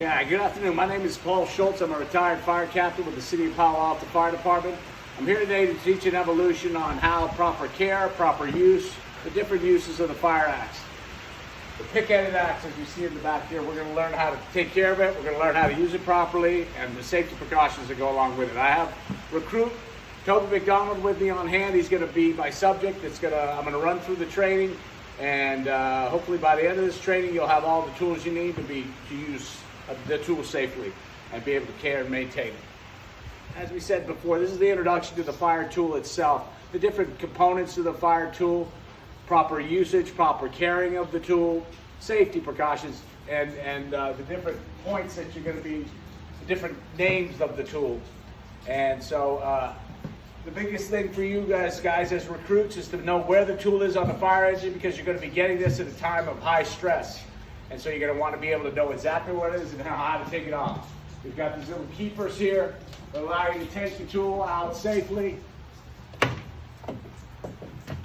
Yeah, good afternoon. My name is Paul Schulz. I'm a retired fire captain with the City of Palo Alto Fire Department. I'm here today to teach an evolution on how proper care, proper use, the different uses of the fire axe. The pick-ended axe, as you see in the back here, we're going to learn how to take care of it. We're going to learn how to use it properly and the safety precautions that go along with it. I have recruit Toby McDonald with me on hand. He's going to be my subject. I'm going to run through the training, and hopefully by the end of this training, you'll have all the tools you need to use the tool safely and be able to care and maintain it. As we said before, this is the introduction to the fire tool itself, the different components of the fire tool, proper usage, proper carrying of the tool, safety precautions, and the different points that you're going to be, the different names of the tool. And so the biggest thing for you guys as recruits is to know where the tool is on the fire engine, because you're going to be getting this at a time of high stress. And so you're going to want to be able to know exactly what it is and how to take it off. We've got these little keepers here that allow you to take the tool out safely. And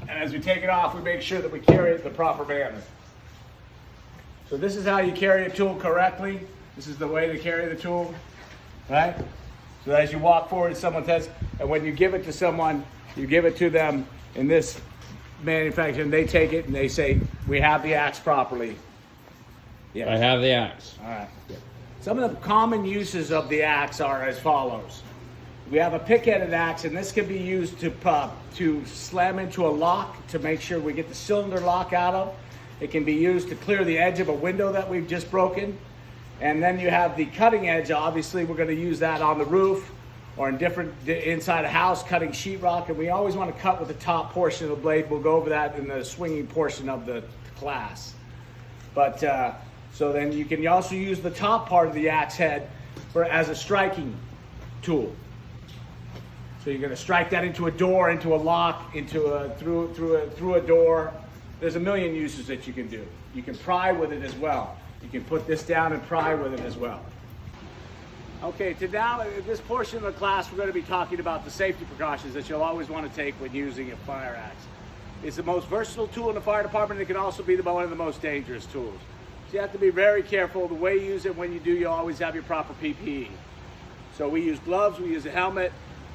as we take it off, we make sure that we carry it in the proper manner. So this is how you carry a tool correctly. This is the way to carry the tool, right? So as you walk forward, someone says, and when you give it to someone, you give it to them in this manufacturer, and they take it and they say, we have the axe properly. Yes. I have the axe. All right. Some of the common uses of the axe are as follows. We have a pick-ended axe, and this can be used to slam into a lock to make sure we get the cylinder lock out of. It can be used to clear the edge of a window that we've just broken. And then you have the cutting edge. Obviously, we're going to use that on the roof or inside a house, cutting sheetrock. And we always want to cut with the top portion of the blade. We'll go over that in the swinging portion of the class. But so then you can also use the top part of the axe head as a striking tool. So you're going to strike that into a door, into a lock, through a door. There's a million uses that you can do. You can pry with it as well. You can put this down and pry with it as well. Okay, now in this portion of the class, we're going to be talking about the safety precautions that you'll always want to take when using a fire axe. It's the most versatile tool in the fire department. It can also be one of the most dangerous tools. So you have to be very careful the way you use it. When you do, you'll always have your proper PPE. So we use gloves, we use a helmet,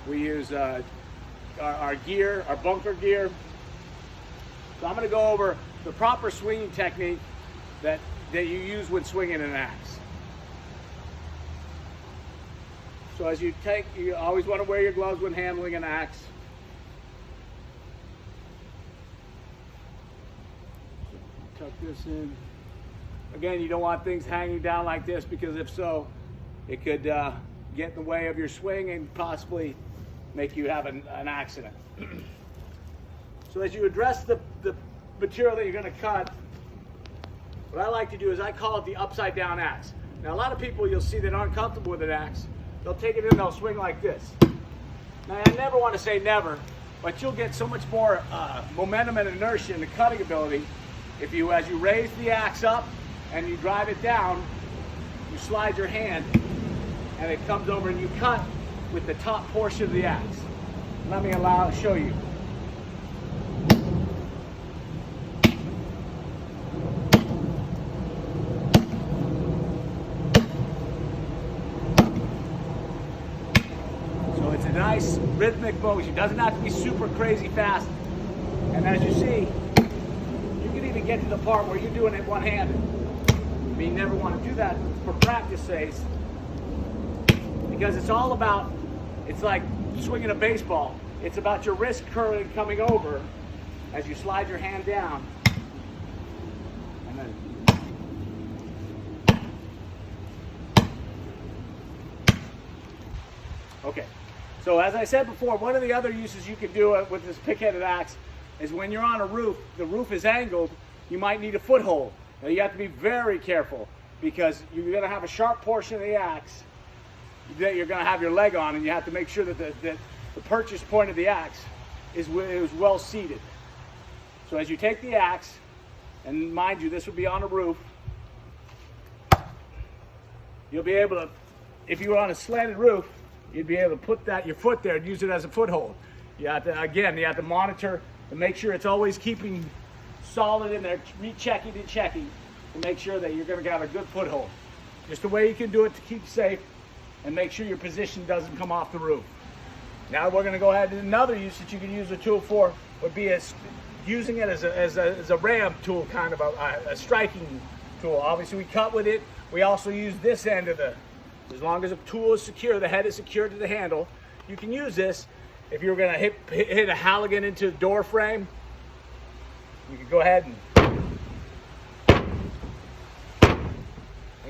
we use our gear, our bunker gear. So I'm going to go over the proper swinging technique that you use when swinging an axe. So as you always want to wear your gloves when handling an axe. Tuck this in. Again, you don't want things hanging down like this, because if so, it could get in the way of your swing and possibly make you have an accident. So as you address the material that you're going to cut, what I like to do is I call it the upside down axe. Now a lot of people you'll see that aren't comfortable with an axe, they'll take it in, they'll swing like this. Now I never want to say never, but you'll get so much more momentum and inertia in the cutting ability if you, as you raise the axe up and you drive it down, you slide your hand and it comes over and you cut with the top portion of the axe. Let me show you. So it's a nice rhythmic motion. It doesn't have to be super crazy fast. And as you see, you can even get to the part where you're doing it one-handed. You never want to do that for practice sake, because it's all about, it's like swinging a baseball. It's about your wrist curling coming over as you slide your hand down. And then. Okay, so as I said before, one of the other uses you could do with this pick-headed axe is when you're on a roof, the roof is angled, you might need a foothold. Now you have to be very careful, because you're going to have a sharp portion of the axe that you're going to have your leg on, and you have to make sure that the purchase point of the axe is well seated. So as you take the axe, and mind you, this would be on a roof, you'll be able to, if you were on a slanted roof, you'd be able to put your foot there and use it as a foothold. You have to monitor and make sure it's always keeping solid in there, rechecking and checking to make sure that you're going to have a good foothold. Just a way you can do it to keep safe and make sure your position doesn't come off the roof. Now we're going to go ahead and another use that you can use the tool for would be using it as a ram tool, kind of a striking tool. Obviously we cut with it. We also use this end of as long as the tool is secure, the head is secured to the handle, you can use this. If you're going to hit a Halligan into the door frame, you can go ahead and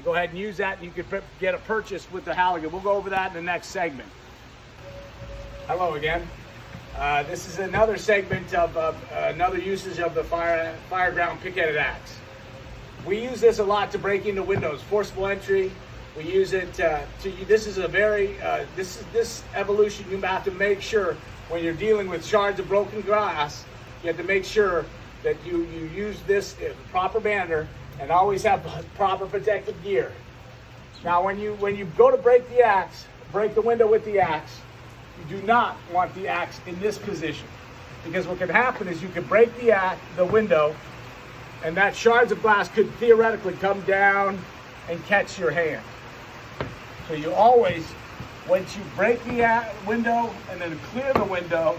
go ahead and use that. You could get a purchase with the Halligan. We'll go over that in the next segment. Hello again. This is another segment of another usage of the Fireground pick-headed axe. We use this a lot to break into windows, forcible entry. We use it this is a very, this evolution, you have to make sure when you're dealing with shards of broken glass, you have to make sure that you use this in a proper manner and always have proper protective gear. Now when you go to break the window with the axe, you do not want the axe in this position, because what can happen is you can break the window, and that shards of glass could theoretically come down and catch your hand. So you always, once you break the window and then clear the window,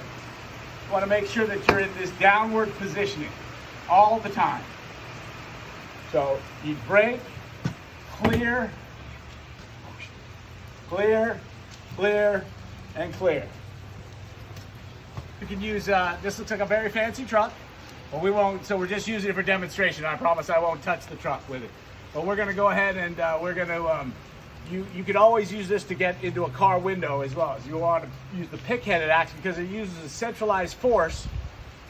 you want to make sure that you're in this downward positioning all the time. So you break, clear, clear, clear, and clear. You can use, this looks like a very fancy truck, but we won't, so we're just using it for demonstration. I promise I won't touch the truck with it. But we're gonna go ahead and we're gonna, you could always use this to get into a car window as well. As you want to use the pick-headed axe because it uses a centralized force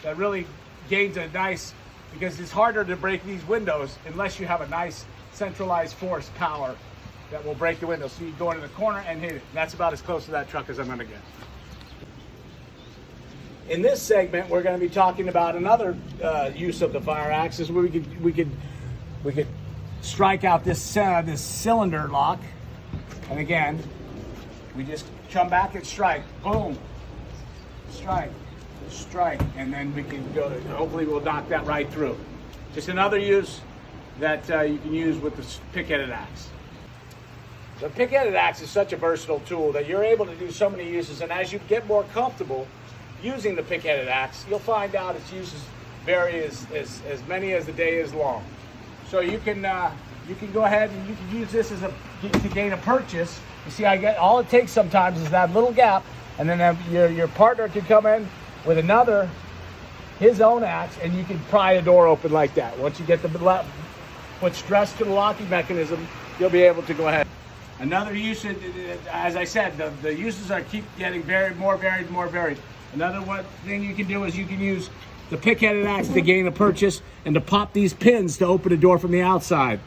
that really gains a nice, because it's harder to break these windows unless you have a nice centralized force power that will break the window. So you go into the corner and hit it. And that's about as close to that truck as I'm gonna get. In this segment, we're gonna be talking about another use of the fire axe is where we could strike out this cylinder lock. And again, we just come back and strike, boom, strike, strike, and then we can go, hopefully we'll knock that right through. Just another use that you can use with the pick-headed axe. The pick-headed axe is such a versatile tool that you're able to do so many uses, and as you get more comfortable using the pick-headed axe, you'll find out its uses vary as many as the day is long. So you can go ahead and you can use this to gain a purchase. You see, all it takes sometimes is that little gap, and then your partner can come in with his own axe, and you can pry a door open like that. Once you get put stress to the locking mechanism, you'll be able to go ahead. Another use, as I said, the uses keep getting more varied. Another thing you can do is you can use the pick-headed axe to gain a purchase and to pop these pins to open a door from the outside.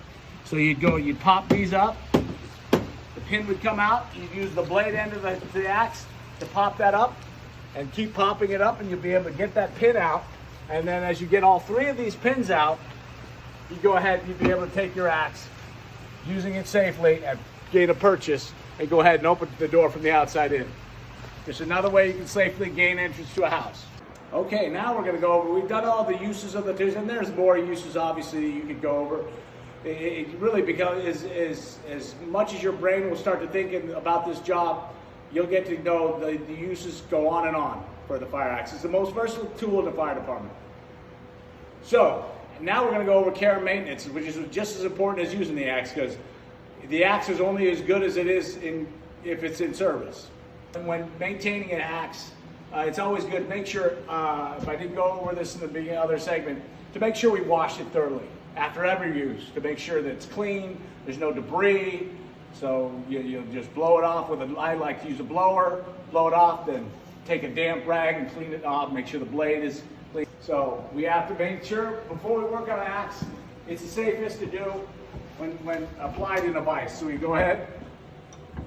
So you'd pop these up, the pin would come out, you'd use the blade end of the axe to pop that up and keep popping it up, and you'll be able to get that pin out. And then as you get all three of these pins out, you go ahead, you'd be able to take your axe, using it safely, and gain a purchase and go ahead and open the door from the outside in. Just another way you can safely gain entrance to a house. Okay, now we're going to go over, we've done all the uses of the tools, and there's more uses obviously you could go over. It really becomes, as much as your brain will start to thinking about this job, you'll get to know the uses go on and on for the fire axe. It's the most versatile tool in the fire department. So, now we're going to go over care and maintenance, which is just as important as using the axe, because the axe is only as good as it is if it's in service. And when maintaining an axe, it's always good to make sure, if I didn't go over this in the beginning other segment, to make sure we wash it thoroughly after every use, to make sure that it's clean, there's no debris. So you just blow it off I like to use a blower, blow it off, then take a damp rag and clean it off, make sure the blade is clean. So we have to make sure before we work on an axe, it's the safest to do when applied in a vise. So we go ahead,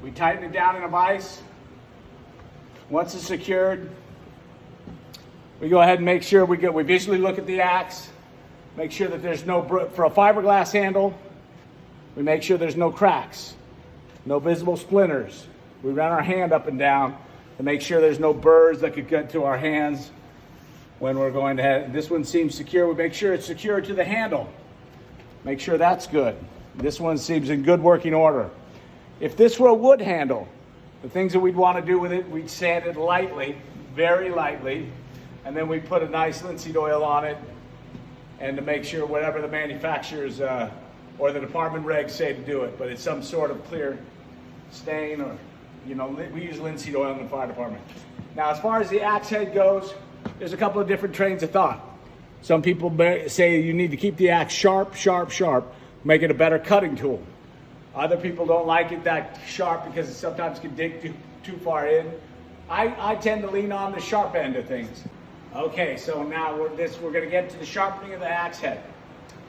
we tighten it down in a vise. Once it's secured, we go ahead and make sure we visually look at the axe, make sure that there's for a fiberglass handle, we make sure there's no cracks, no visible splinters. We run our hand up and down to make sure there's no burrs that could get to our hands when we're going to have, this one seems secure, we make sure it's secure to the handle. Make sure that's good. This one seems in good working order. If this were a wood handle, the things that we'd want to do with it, we'd sand it lightly, very lightly, and then we put a nice linseed oil on it, and to make sure whatever the manufacturers or the department regs say to do it, but it's some sort of clear stain, or, you know, we use linseed oil in the fire department. Now, as far as the axe head goes, there's a couple of different trains of thought. Some people say you need to keep the axe sharp, sharp, sharp, make it a better cutting tool. Other people don't like it that sharp because it sometimes can dig too far in. I tend to lean on the sharp end of things. Okay, so now we're going to get to the sharpening of the axe head.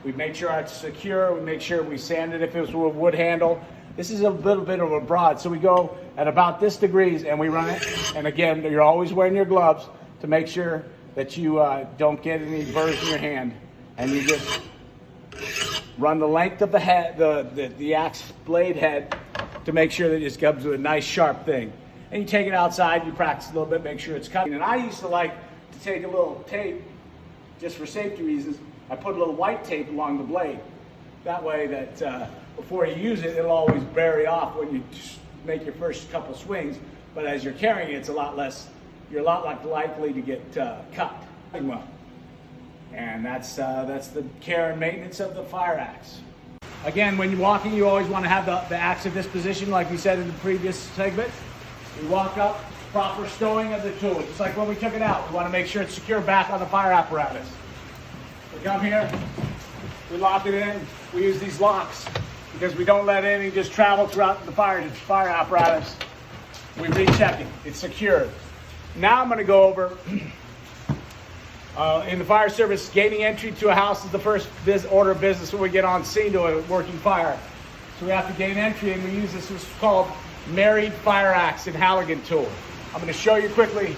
We make sure it's secure. We make sure we sand it if it was a wood handle. This is a little bit of a broad, so we go at about this degrees and we run it. And again, you're always wearing your gloves to make sure that you don't get any burrs in your hand. And you just run the length of the head, the axe blade head, to make sure that it just comes with a nice sharp thing. And you take it outside, you practice a little bit, make sure it's cutting. And I used to like to take a little tape, just for safety reasons. I put a little white tape along the blade. That way that before you use it, it'll always bury off when you make your first couple swings. But as you're carrying it, it's a lot less, you're a lot less likely to get cut. Well, and that's the care and maintenance of the fire axe. Again, when you're walking, you always want to have the axe in this position, like we said in the previous segment. We walk up, proper stowing of the tool. Just like when we took it out, we want to make sure it's secure back on the fire apparatus. We come here, we lock it in. We use these locks because we don't let anything just travel throughout the fire apparatus. We recheck it. It's secured. Now I'm going to go over, in the fire service, gaining entry to a house is the first order of business when we get on scene to a working fire. So we have to gain entry, and we use this, what's called married fire axe and Halligan tool. I'm going to show you quickly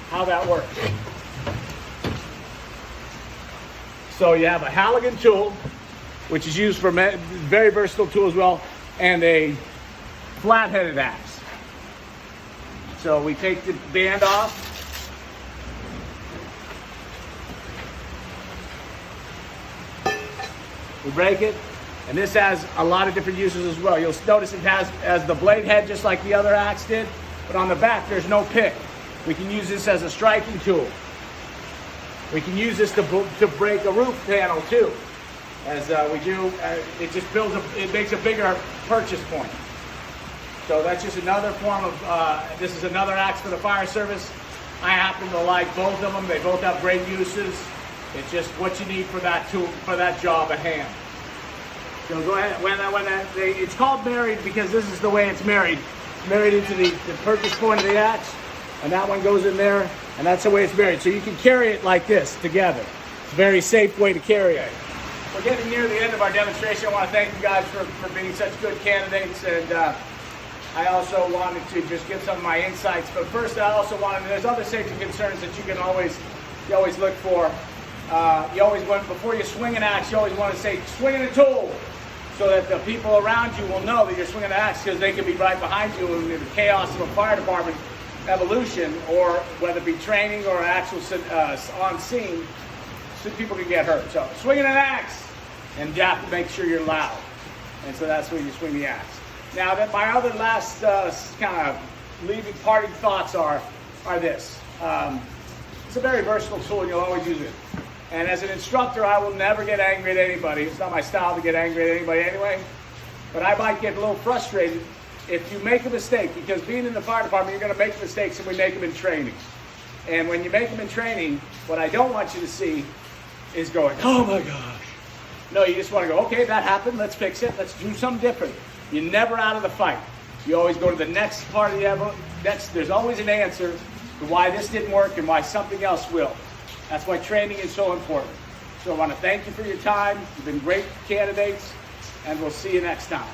how that works. So you have a Halligan tool, which is used for very versatile tool as well, and a flat-headed axe. So we take the band off. We break it, and this has a lot of different uses as well. You'll notice it has the blade head just like the other axe did, but on the back there's no pick. We can use this as a striking tool. We can use this to break a roof panel too, as we do. It just it makes a bigger purchase point. So that's just another form of, this is another axe for the fire service. I happen to like both of them. They both have great uses. It's just what you need for that tool, for that job at hand. So go ahead, it's called married because this is the way it's married. It's married into the purchase point of the axe, and that one goes in there, and that's the way it's married. So you can carry it like this together. It's a very safe way to carry it. We're getting near the end of our demonstration. I want to thank you guys for being such good candidates, and I also wanted to just give some of my insights. But first, I also wanted, there's other safety concerns that you always look for. Before you swing an axe, you always want to say, swinging a tool, so that the people around you will know that you're swinging an axe, because they could be right behind you in the chaos of a fire department evolution, or whether it be training or actual on scene, so people can get hurt. So swinging an axe, and you have to make sure you're loud, and so that's when you swing the axe. Now, that my other last kind of parting thoughts are this. It's a very versatile tool, and you'll always use it. And as an instructor, I will never get angry at anybody. It's not my style to get angry at anybody anyway. But I might get a little frustrated if you make a mistake, because being in the fire department, you're going to make mistakes, and we make them in training. And when you make them in training, what I don't want you to see is going, oh my gosh. No, you just want to go, okay, that happened. Let's fix it. Let's do something different. You're never out of the fight. You always go to the next part of the there's always an answer to why this didn't work and why something else will. That's why training is so important. So I want to thank you for your time. You've been great candidates, and we'll see you next time.